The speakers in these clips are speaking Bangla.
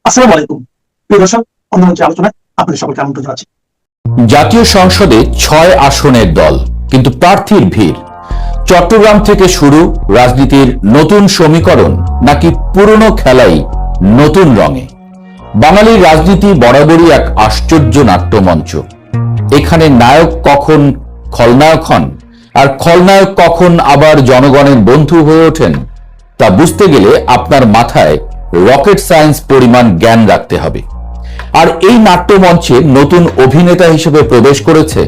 আসসালামু আলাইকুম প্রিয় দর্শক, অন্যমঞ্চে আলোচনায় আপনাদের সকলকে আমন্ত্রণ জানাচ্ছি। জাতীয় সংসদে 6 আসনের দল, কিন্তু প্রার্থীর ভিড়। চট্টগ্রাম থেকে শুরু রাজনীতির নতুন সমীকরণ, নাকি পুরনো খেলাই নতুন রঙে? বাঙালির রাজনীতি বরাবরই এক আশ্চর্য নাট্যমঞ্চ। এখানে নায়ক কখন খলনায়ক হন, আর খলনায়ক কখন আবার জনগণের বন্ধু হয়ে ওঠেন, তা বুঝতে গেলে আপনার মাথায় রকেট সায়েন্স পরিমাণ জ্ঞান রাখতে হবে। আর এই নাট্যমঞ্চে নতুন অভিনেতা হিসেবে প্রবেশ করেছে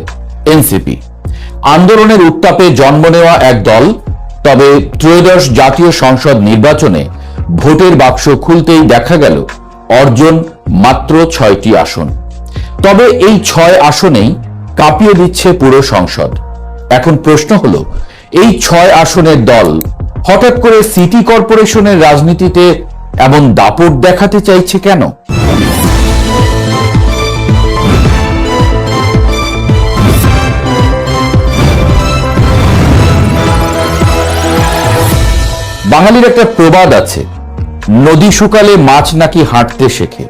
এনসিপি। আন্দোলনের উত্তাপে জন্ম নেওয়া এক দল, তবে ত্রয়োদশ জাতীয় সংসদ নির্বাচনে ভোটের বাক্স খুলতেই দেখা গেল অর্জন মাত্র 6টি আসন। তবে এই 6 আসনেই কাঁপিয়ে দিচ্ছে পুরো সংসদ। এখন প্রশ্ন হলো, এই 6 আসনের দল হঠাৎ করে সিটি কর্পোরেশনের রাজনীতিতে এমন দাপট দেখাতে চাইছে কেন? বাঙালির একটা প্রবাদ আছে, নদী শুকালে মাছ নাকি হাঁটতে শেখে।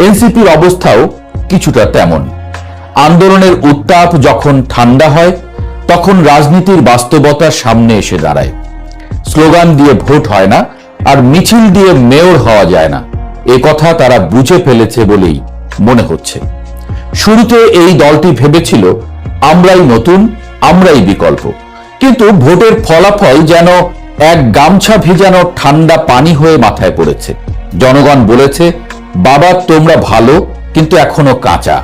এনসিপির অবস্থাও কিছুটা তেমন। আন্দোলনের উত্তাপ যখন ঠান্ডা হয়, তখন রাজনীতির বাস্তবতার সামনে এসে দাঁড়ায়। স্লোগান দিয়ে ভোট হয় না, আর মিছিল দিয়ে মেয়র হওয়া যায় না, এ কথা তারা বুঝে ফেলেছে বলেই মনে হচ্ছে। শুরুতে এই দলটি ভেবেছিল আমরাই নতুন, আমরাই বিকল্প, কিন্তু ভোটের ফলাফল যেন এক গামছা ভিজানো ঠান্ডা পানি হয়ে মাথায় পড়েছে। জনগণ বলেছে, বাবা তোমরা ভালো, কিন্তু এখনো কাঁচা।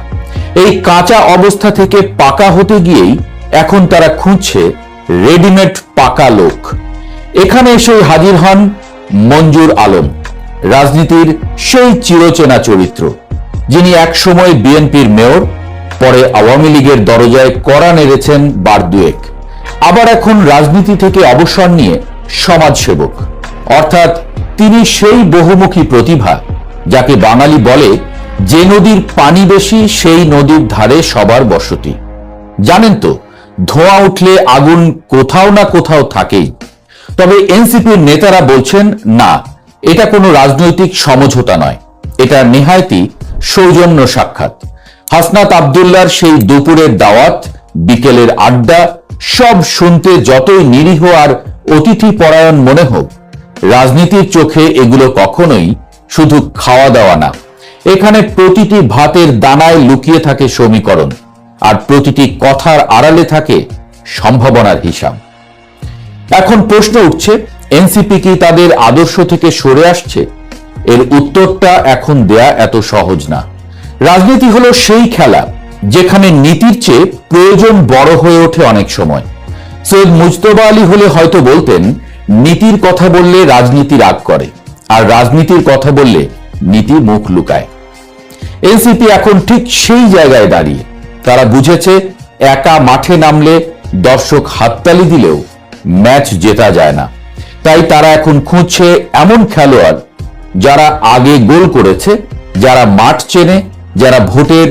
এই কাঁচা অবস্থা থেকে পাকা হতে গিয়েই এখন তারা খুঁজছে রেডিমেড পাকা লোক। এখানে এসে হাজির হন মঞ্জুর আলম, রাজনীতির সেই চিরচেনা চরিত্র, যিনি একসময় বিএনপির মেয়র, পরে আওয়ামী লীগের দরজায় কড়া নেড়েছেন বার দুয়েক, আবার এখন রাজনীতি থেকে অবসর নিয়ে সমাজসেবক। অর্থাৎ তিনি সেই বহুমুখী প্রতিভা যাকে বাঙালি বলে, যে নদীর পানি বেশি সেই নদীর ধারে সবার বসতি। জানেন তো, ধোঁয়া উঠলে আগুন কোথাও না কোথাও থাকেই। তবে এনসিপির নেতারা বলছেন, না, এটা কোনো রাজনৈতিক সমঝোতা নয়, এটা নেহায়েতি সৌজন্য সাক্ষাৎ। হাসনাত আব্দুল্লাহর সেই দুপুরের দাওয়াত, বিকেলের আড্ডা, সব শুনতে যতই নিরীহ আর অতিথি পরায়ণ মনে হোক, রাজনীতির চোখে এগুলো কখনোই শুধু খাওয়া দাওয়া না। এখানে প্রতিটি ভাতের দানায় লুকিয়ে থাকে সমীকরণ, আর প্রতিটি কথার আড়ালে থাকে সম্ভাবনার হিসাব। এখন প্রশ্ন উঠছে, এনসিপি কি তাদের আদর্শ থেকে সরে আসছে? এর উত্তরটা এখন দেয়া এত সহজ না। রাজনীতি হলো সেই খেলা যেখানে নীতির চেয়ে প্রয়োজন বড় হয়ে ওঠে অনেক সময়। সৈয়দ মুজতবা আলী হলে হয়তো বলতেন, নীতির কথা বললে রাজনীতি রাগ করে, আর রাজনীতির কথা বললে নীতি মুখ লুকায়। এনসিপি এখন ঠিক সেই জায়গায় দাঁড়িয়ে। তারা বুঝেছে, একা মাঠে নামলে দর্শক হাততালি দিলেও ম্যাচ জেতা যায় না। তাই তারা এখন খুঁজছে এমন খেলোয়াড় যারা আগে গোল করেছে, যারা মাঠ চেনে, যারা ভোটের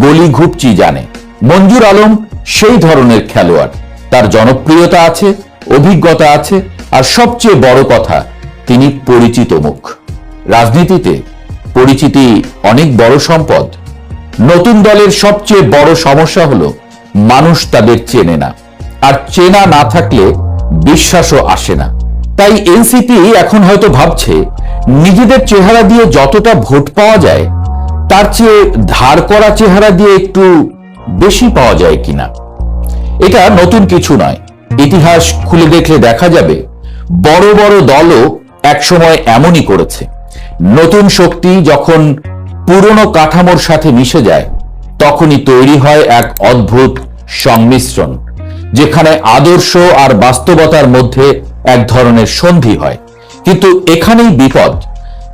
গলি ঘুপচি জানে। মঞ্জুর আলম সেই ধরনের খেলোয়াড়। তার জনপ্রিয়তা আছে, অভিজ্ঞতা আছে, আর সবচেয়ে বড় কথা, তিনি পরিচিত মুখ। রাজনীতিতে পরিচিতি অনেক বড় সম্পদ। নতুন দলের সবচেয়ে বড় সমস্যা হলো মানুষ তাদের চেনে না, আর চেনা না থাকলে বিশ্বাসও আসে না। তাই এনসিপি এখন হয়তো ভাবছে, নিজেদের চেহারা দিয়ে যতটা ভোট পাওয়া যায়, তার চেয়ে ধার করা চেহারা দিয়ে একটু বেশি পাওয়া যায় কিনা। এটা নতুন কিছু নয়। ইতিহাস খুলে দেখলে দেখা যাবে, বড় বড় দলও একসময় এমনই করেছে। নতুন শক্তি যখন পুরনো কাঠামোর সাথে মিশে যায়, তখনই তৈরি হয় এক অদ্ভুত সংমিশ্রণ, যেখানে আদর্শ আর বাস্তবতার মধ্যে এক ধরনের সন্ধি হয়। কিন্তু এখানেই বিপদ,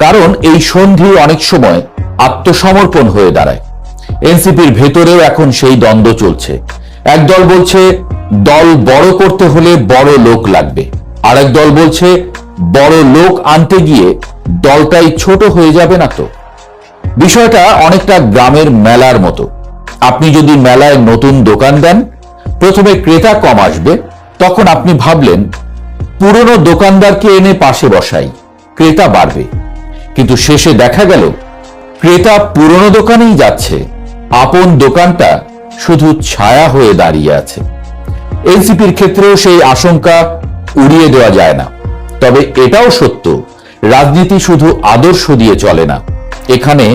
কারণ এই সন্ধি অনেক সময় আত্মসমর্পণ হয়ে দাঁড়ায়। এনসিপির ভেতরেও এখন সেই দ্বন্দ্ব চলছে। একদল বলছে, দল বড় করতে হলে বড় লোক লাগবে, আর এক দল বলছে, বড় লোক আনতে গিয়ে দলটাই ছোট হয়ে যাবে না তো। বিষয়টা অনেকটা গ্রামের মেলার মতো। আপনি যদি মেলায় নতুন দোকান দেন, প্রথমে ক্রেতা কম আসবে, তখন আপনি ভাবলেন পুরনো দোকানদারকে এনে পাশে বসাই, ক্রেতা বাড়বে। কিন্তু শেষে দেখা গেল ক্রেতা পুরনো দোকানেই যাচ্ছে, আপন দোকানটা শুধু ছায়া হয়ে দাঁড়িয়ে আছে। এনসিপির ক্ষেত্রেও সেই আশঙ্কা উড়িয়ে দেওয়া যায় না। তবে এটাও সত্য, রাজনীতি শুধু আদর্শ দিয়ে চলে না, এখানে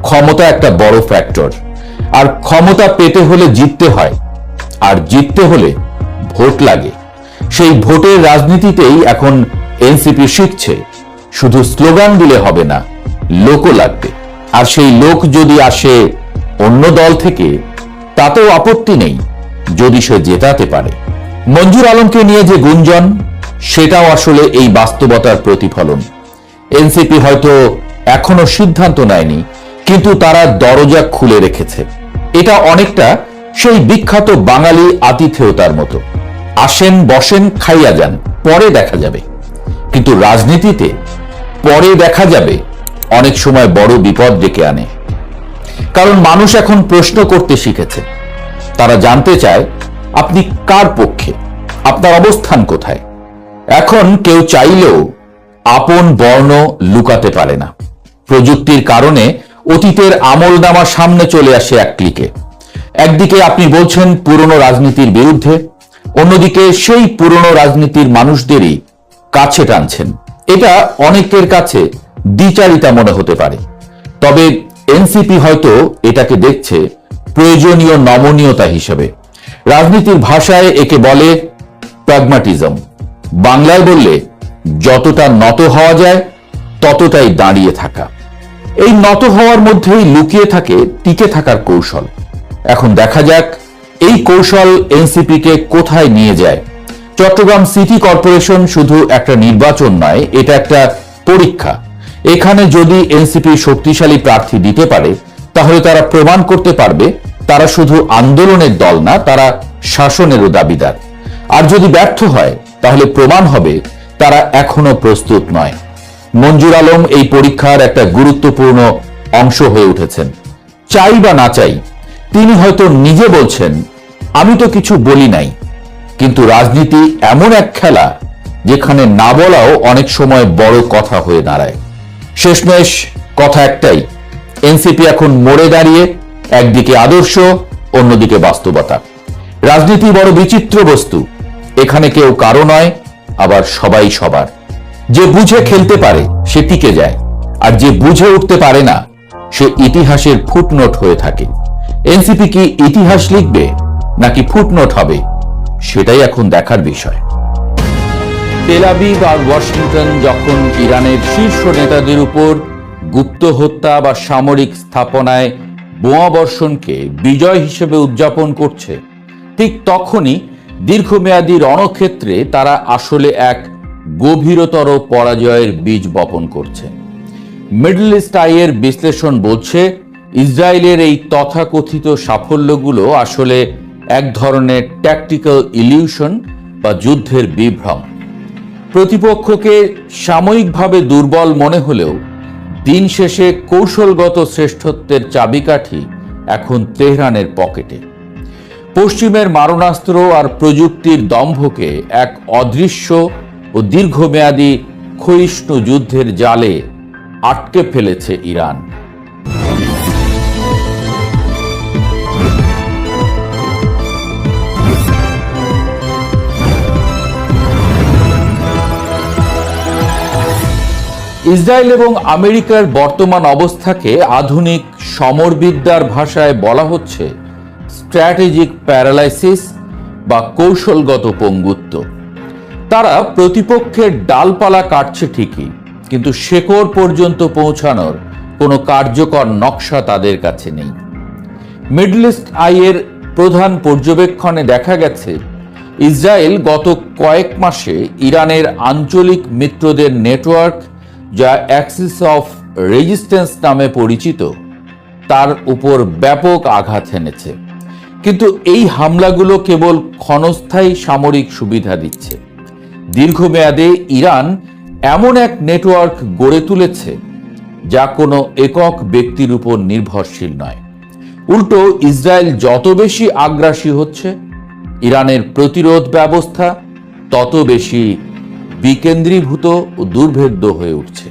ক্ষমতা একটা বড় ফ্যাক্টর। আর ক্ষমতা পেতে হলে জিততে হয়, আর জিততে হলে ভোট লাগে। সেই ভোটের রাজনীতিতেই এখন এনসিপি শিখছে, শুধু স্লোগান দিলে হবে না, লোকও লাগবে। আর সেই লোক যদি আসে অন্য দল থেকে, তাতেও আপত্তি নেই, যদি সে জেতাতে পারে। মঞ্জুর আলমকে নিয়ে যে গুঞ্জন, সেটাও আসলে এই বাস্তবতার প্রতিফলন। এনসিপি হয়তো এখনো সিদ্ধান্ত নেয়নি, কিন্তু তারা দরজা খুলে রেখেছে। এটা অনেকটা সেই বিখ্যাত বাঙালি আতিথেয়তার মতো, আসেন বসেন খাইয়া যান, পরে দেখা যাবে। কিন্তু রাজনীতিতে পরে দেখা যাবে অনেক সময় বড় বিপদ ডেকে আনে। কারণ মানুষ এখন প্রশ্ন করতে শিখেছে। তারা জানতে চায় আপনি কার পক্ষে, আপনার অবস্থান কোথায়। এখন কেউ চাইলেও আপন বর্ণ লুকাতে পারে না। প্রযুক্তির কারণে অতীতের আমলনামা সামনে চলে আসে এক ক্লিকে। একদিকে আপনি বলছেন পুরনো রাজনীতির বিরুদ্ধে, অন্যদিকে সেই পুরনো রাজনীতির মানুষদেরই কাছে টানছেন। এটা অনেকের কাছে দ্বিচারিতা মনে হতে পারে, তবে এনসিপি হয়তো এটাকে দেখছে প্রয়োজনীয় নমনীয়তা হিসেবে। রাজনীতির ভাষায় একে বলে প্র্যাগম্যাটিজম, বাংলায় বললে যতটা নত হওয়া যায় ততটাই দাঁড়িয়ে থাকা। এই নত হওয়ার মধ্যেই লুকিয়ে থাকে টিকে থাকার কৌশল। এখন দেখা যাক এই কৌশল এনসিপি কে কোথায় নিয়ে যায়। চট্টগ্রাম সিটি কর্পোরেশন শুধু একটা নির্বাচন নয়, এটা একটা পরীক্ষা। এখানে যদি এনসিপি শক্তিশালী প্রার্থী দিতে পারে, তাহলে তারা প্রমাণ করতে পারবে তারা শুধু আন্দোলনের দল না, তারা শাসনেরও দাবিদার। আর যদি ব্যর্থ হয়, তাহলে প্রমাণ হবে তারা এখনো প্রস্তুত নয়। মঞ্জুর আলম এই পরীক্ষার একটা গুরুত্বপূর্ণ অংশ হয়ে উঠেছেন। চাই বা না চাই, তিনি হয়তো নিজে বলছেন আমি তো কিছু বলি নাই, কিন্তু রাজনীতি এমন এক খেলা যেখানে না বলাও অনেক সময় বড় কথা হয়ে দাঁড়ায়। শেষমেশ কথা একটাই, এনসিপি এখন মোড়ে দাঁড়িয়ে, একদিকে আদর্শ, অন্যদিকে বাস্তবতা। রাজনীতি বড় বিচিত্র বস্তু, এখানে কেউ কারো নয়, আবার সবাই সবার। যে বুঝে খেলতে পারে সে টিকে যায়, আর যে বুঝে উঠতে পারে না সে ইতিহাসের ফুটনোট হয়ে থাকে। এনসিপি কি ইতিহাস লিখবে নাকি ফুটনোট হবে, সেটাই এখন দেখার বিষয়। তেল আবিব আর ওয়াশিংটন যখন ইরানের শীর্ষ নেতাদের উপর গুপ্ত হত্যা বা সামরিক স্থাপনায় বোমা বর্ষণকে বিজয় হিসেবে উদযাপন করছে, ঠিক তখনই দীর্ঘমেয়াদী রণক্ষেত্রে তারা আসলে এক গভীরতর পরাজয়ের বীজ বপন করছে। মিডল ইস্ট আইয়ের বিশ্লেষণ বলছে, ইসরায়েলের এই তথাকথিত সাফল্যগুলো আসলে এক ধরনের ট্যাকটিক্যাল ইলিউশন বা যুদ্ধের বিভ্রম। প্রতিপক্ষকে সাময়িকভাবে দুর্বল মনে হলেও দিন শেষে কৌশলগত শ্রেষ্ঠত্বের চাবিকাঠি এখন তেহরানের পকেটে। পশ্চিমের মারণাস্ত্র আর প্রযুক্তির দম্ভকে এক অদৃশ্য ও দীর্ঘমেয়াদী ক্ষয়িষ্ণু যুদ্ধের জালে আটকে ফেলেছে ইরান। ইসরায়েল এবং আমেরিকার বর্তমান অবস্থাকে আধুনিক সমরবিদ্যার ভাষায় বলা হচ্ছে স্ট্র্যাটেজিক প্যারালাইসিস বা কৌশলগত পঙ্গুত্ব। তারা প্রতিপক্ষের ডালপালা কাটছে ঠিকই, কিন্তু শেকড় পর্যন্ত পৌঁছানোর কোনো কার্যকর নকশা তাদের কাছে নেই। মিডল ইস্ট আইয়ের প্রধান পর্যবেক্ষণে দেখা গেছে, ইসরায়েল গত কয়েক মাসে ইরানের আঞ্চলিক মিত্রদের নেটওয়ার্ক, যা অ্যাক্সিস অফ রেজিস্ট্যান্স নামে পরিচিত, তার উপর ব্যাপক আঘাত এনেছে। কিন্তু এই হামলাগুলো কেবল ক্ষণস্থায়ী সামরিক সুবিধা দিচ্ছে। দীর্ঘমেয়াদে ইরান এমন এক নেটওয়ার্ক গড়ে তুলেছে যা কোনো একক ব্যক্তির উপর নির্ভরশীল নয়। উল্টো ইসরায়েল যত বেশি আগ্রাসী হচ্ছে, ইরানের প্রতিরোধ ব্যবস্থা তত বেশি বিকেন্দ্রীভূত ও দুর্ভেদ্য হয়ে উঠছে।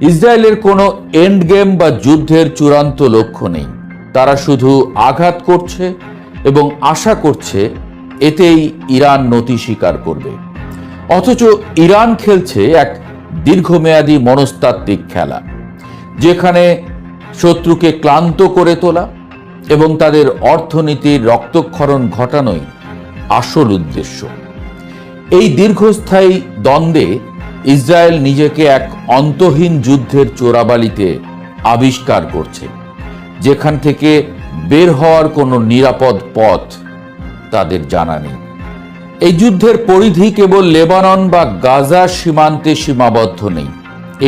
ইসরায়েলের কোনো এন্ড গেম বা যুদ্ধের চূড়ান্ত লক্ষ্য নেই। তারা শুধু আঘাত করছে এবং আশা করছে এতেই ইরান নতি স্বীকার করবে। অথচ ইরান খেলছে এক দীর্ঘমেয়াদী মনস্তাত্ত্বিক খেলা, যেখানে শত্রুকে ক্লান্ত করে তোলা এবং তাদের অর্থনীতির রক্তক্ষরণ ঘটানোই আসল উদ্দেশ্য। এই দীর্ঘস্থায়ী দ্বন্দ্বে ইসরায়েল নিজেকে এক অন্তহীন যুদ্ধের চোরাবালিতে আবিষ্কার করছে, যেখান থেকে বের হওয়ার কোনো নিরাপদ পথ তাদের জানা নেই। এই যুদ্ধের পরিধি কেবল লেবানন বা গাজা সীমান্তে সীমাবদ্ধ নেই,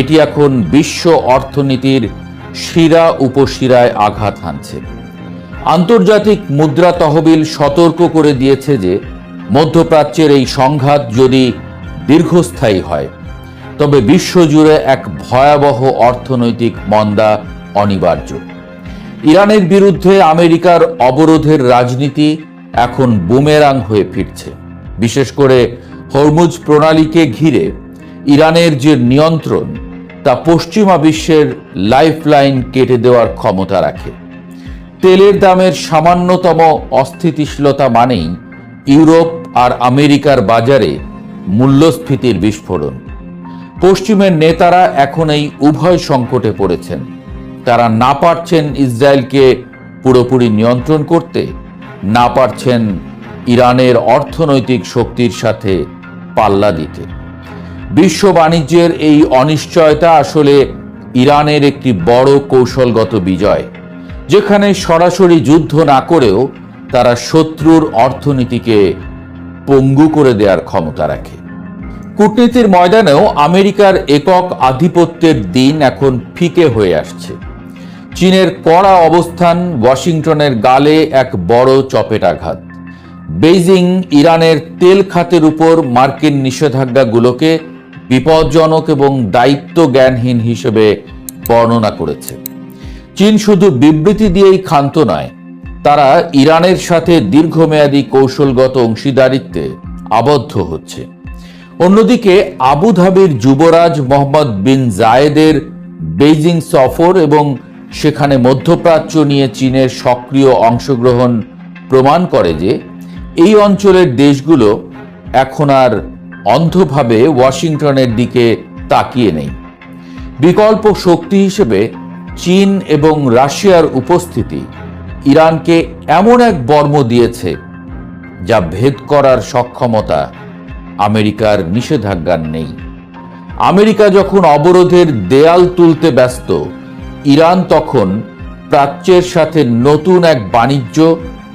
এটি এখন বিশ্ব অর্থনীতির শিরা উপশিরায় আঘাত হানছে। আন্তর্জাতিক মুদ্রা তহবিল সতর্ক করে দিয়েছে যে মধ্যপ্রাচ্যের এই সংঘাত যদি দীর্ঘস্থায়ী হয় তবে বিশ্বজুড়ে এক ভয়াবহ অর্থনৈতিক মন্দা অনিবার্য। ইরানের বিরুদ্ধে আমেরিকার অবরোধের রাজনীতি এখন বুমেরাং হয়ে ফিরছে। বিশেষ করে হরমুজ প্রণালীকে ঘিরে ইরানের যে নিয়ন্ত্রণ, তা পশ্চিমা বিশ্বের লাইফলাইন কেটে দেওয়ার ক্ষমতা রাখে। তেলের দামের সামান্যতম অস্থিতিশীলতা মানেই ইউরোপ আর আমেরিকার বাজারে মূল্যস্ফীতির বিস্ফোরণ। পশ্চিমের নেতারা এখন এই উভয় সংকটে পড়েছেন। তারা না পারছেন ইসরায়েলকে পুরোপুরি নিয়ন্ত্রণ করতে, না পারছেন ইরানের অর্থনৈতিক শক্তির সাথে পাল্লা দিতে। বিশ্ব বাণিজ্যের এই অনিশ্চয়তা আসলে ইরানের একটি বড় কৌশলগত বিজয়, যেখানে সরাসরি যুদ্ধ না করেও তারা শত্রুর অর্থনীতিকে পঙ্গু করে দেওয়ার ক্ষমতা রাখে। কূটনীতির ময়দানেও আমেরিকার একক আধিপত্যের দিন এখন ফিকে হয়ে আসছে। চীনের কড়া অবস্থান ওয়াশিংটনের গালে এক বড় চপেটাঘাত। বেইজিং ইরানের তেল খাতের উপর মার্কিন নিষেধাজ্ঞাগুলোকে বিপজ্জনক এবং দায়িত্ব জ্ঞানহীন হিসেবে বর্ণনা করেছে। চীন শুধু বিবৃতি দিয়েই ক্ষান্ত নয়, তারা ইরানের সাথে দীর্ঘমেয়াদী কৌশলগত অংশীদারিত্বে আবদ্ধ হচ্ছে। অন্যদিকে আবুধাবির যুবরাজ মোহাম্মদ বিন জায়েদের বেইজিং সফর এবং সেখানে মধ্যপ্রাচ্য নিয়ে চীনের সক্রিয় অংশগ্রহণ প্রমাণ করে যে এই অঞ্চলের দেশগুলো এখন আর অন্ধভাবে ওয়াশিংটনের দিকে তাকিয়ে নেই। বিকল্প শক্তি হিসেবে চীন এবং রাশিয়ার উপস্থিতি ইরানকে এমন এক বর্ম দিয়েছে যা ভেদ করার সক্ষমতা আমেরিকার নিষেধাজ্ঞার নেই। আমেরিকা যখন অবরোধের দেয়াল তুলতে ব্যস্ত, ইরান তখন প্রাচ্যের সাথে নতুন এক বাণিজ্য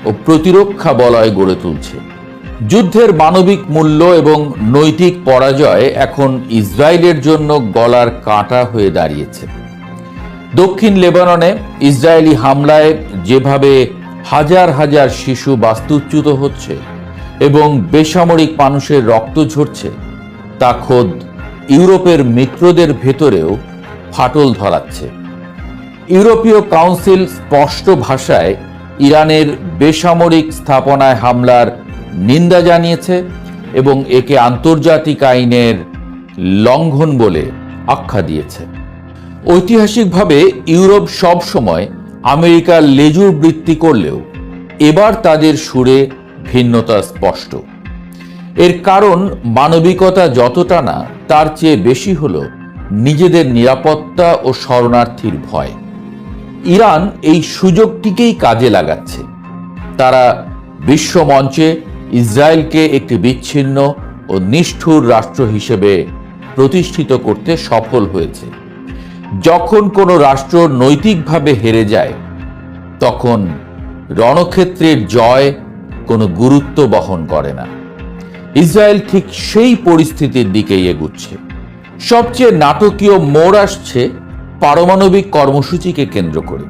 ও প্রতিরক্ষা বলয় গড়ে তুলছে। যুদ্ধের মানবিক মূল্য এবং নৈতিক পরাজয় এখন ইসরায়েলের জন্য গলার কাঁটা হয়ে দাঁড়িয়েছে। দক্ষিণ লেবাননে ইসরায়েলি হামলায় যেভাবে হাজার হাজার শিশু বাস্তুচ্যুত হচ্ছে এবং বেসামরিক মানুষের রক্ত ঝরছে, তা খোদ ইউরোপের মিত্রদের ভেতরেও ফাটল ধরাচ্ছে। ইউরোপীয় কাউন্সিল স্পষ্ট ভাষায় ইরানের বেসামরিক স্থাপনায় হামলার নিন্দা জানিয়েছে এবং একে আন্তর্জাতিক আইনের লঙ্ঘন বলে আখ্যা দিয়েছে। ঐতিহাসিকভাবে ইউরোপ সব সময় আমেরিকার লেজুর বৃত্তি করলেও এবার তাদের সুরে ভিন্নতা স্পষ্ট। এর কারণ মানবিকতা যতটা না, তার চেয়ে বেশি হলো নিজেদের নিরাপত্তা ও শরণার্থীর ভয়। ইরান এই সুযোগটিকেই কাজে লাগাচ্ছে। তারা বিশ্ব মঞ্চে ইসরায়েলকে একটি বিচ্ছিন্ন ও নিষ্ঠুর রাষ্ট্র হিসেবে প্রতিষ্ঠিত করতে সফল হয়েছে। যখন কোনো রাষ্ট্র নৈতিকভাবে হেরে যায়, তখন রণক্ষেত্রের জয় কোনো গুরুত্ব বহন করে না। ইসরায়েল ঠিক সেই পরিস্থিতির দিকেই এগুচ্ছে। সবচেয়ে নাটকীয় মোড় আসছে পারমাণবিক কর্মসূচিকে কেন্দ্র করে।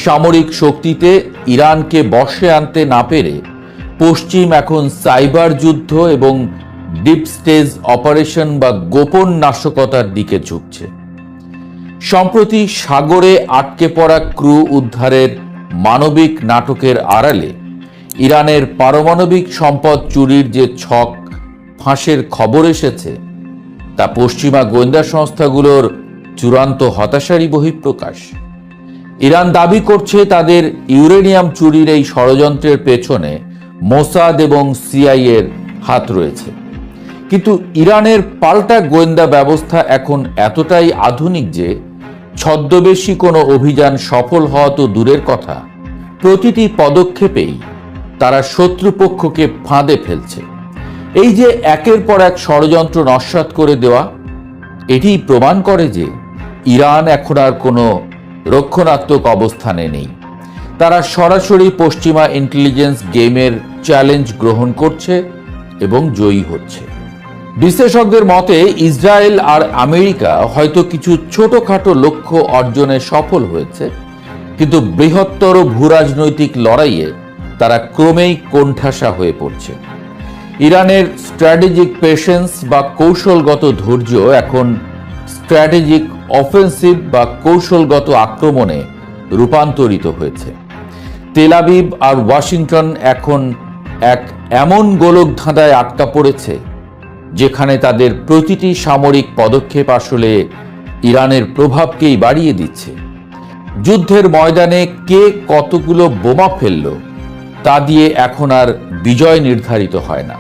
সামরিক শক্তিতে ইরানকে বশে আনতে না পেরে পশ্চিম এখন সাইবার যুদ্ধ এবং ডিপ স্টেজ অপারেশন বা গোপন নাশকতার দিকে ঝুঁকছে। সম্প্রতি সাগরে আটকে পড়া ক্রু উদ্ধারের মানবিক নাটকের আড়ালে ইরানের পারমাণবিক সম্পদ চুরির যে ছক ফাঁসের খবর এসেছে, তা পশ্চিমা গোয়েন্দা সংস্থাগুলোর চূড়ান্ত হতাশারই বহিঃপ্রকাশ। ইরান দাবি করছে তাদের ইউরেনিয়াম চুরির এই ষড়যন্ত্রের পেছনে মোসাদ এবং সিআইএর হাত রয়েছে। কিন্তু ইরানের পাল্টা গোয়েন্দা ব্যবস্থা এখন এতটাই আধুনিক যে ছদ্মবেশী কোনো অভিযান সফল হওয়া তো দূরের কথা, প্রতিটি পদক্ষেপেই তারা শত্রুপক্ষকে ফাঁদে ফেলছে। এই যে একের পর এক ষড়যন্ত্র নস্যাৎ করে দেওয়া, এটি প্রমাণ করে যে ইরান এখন আর কোনো রক্ষণাত্মক অবস্থানে নেই। তারা সরাসরি পশ্চিমা ইন্টেলিজেন্স গেমের চ্যালেঞ্জ গ্রহণ করছে এবং জয়ী হচ্ছে। বিশ্লেষকদের মতে ইসরায়েল আর আমেরিকা হয়তো কিছু ছোটখাটো লক্ষ্য অর্জনে সফল হয়েছে, কিন্তু বৃহত্তর ভূরাজনৈতিক লড়াইয়ে তারা ক্রমেই কোণঠাসা হয়ে পড়ছে। ইরানের স্ট্র্যাটেজিক পেশেন্স বা কৌশলগত ধৈর্য এখন স্ট্র্যাটেজিক অফেন্সিভ বা কৌশলগত আক্রমণে রূপান্তরিত হয়েছে। তেল আবিব আর ওয়াশিংটন এখন এক এমন গোলকধাঁধায় আটকা পড়েছে যেখানে তাদের প্রতিটি সামরিক পদক্ষেপ আসলে ইরানের প্রভাবকেই বাড়িয়ে দিচ্ছে। যুদ্ধের ময়দানে কে কতগুলো বোমা ফেলল তা দিয়ে এখন আর বিজয় নির্ধারিত হয় না।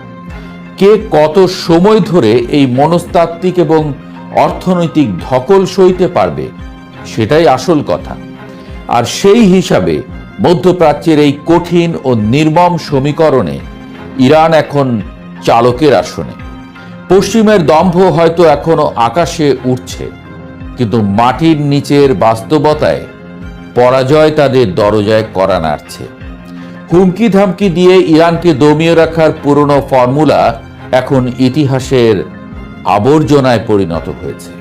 কে কত সময় ধরে এই মনস্তাত্ত্বিক এবং অর্থনৈতিক ধকল সইতে পারবে সেটাই আসল কথা। আর সেই হিসাবে মধ্যপ্রাচ্যের এই কঠিন ও নির্মম সমীকরণে ইরান এখন চালকের আসনে। পশ্চিমের দম্ভ হয়তো এখনো আকাশে উঠছে, কিন্তু মাটির নিচের বাস্তবতায় পরাজয় তাদের দরজায় কড়া নাড়ছে। হুমকি ধামকি দিয়ে ইরানকে দমিয়ে রাখার পুরনো ফর্মুলা এখন ইতিহাসের আবর্জনায় পরিণত হয়েছে।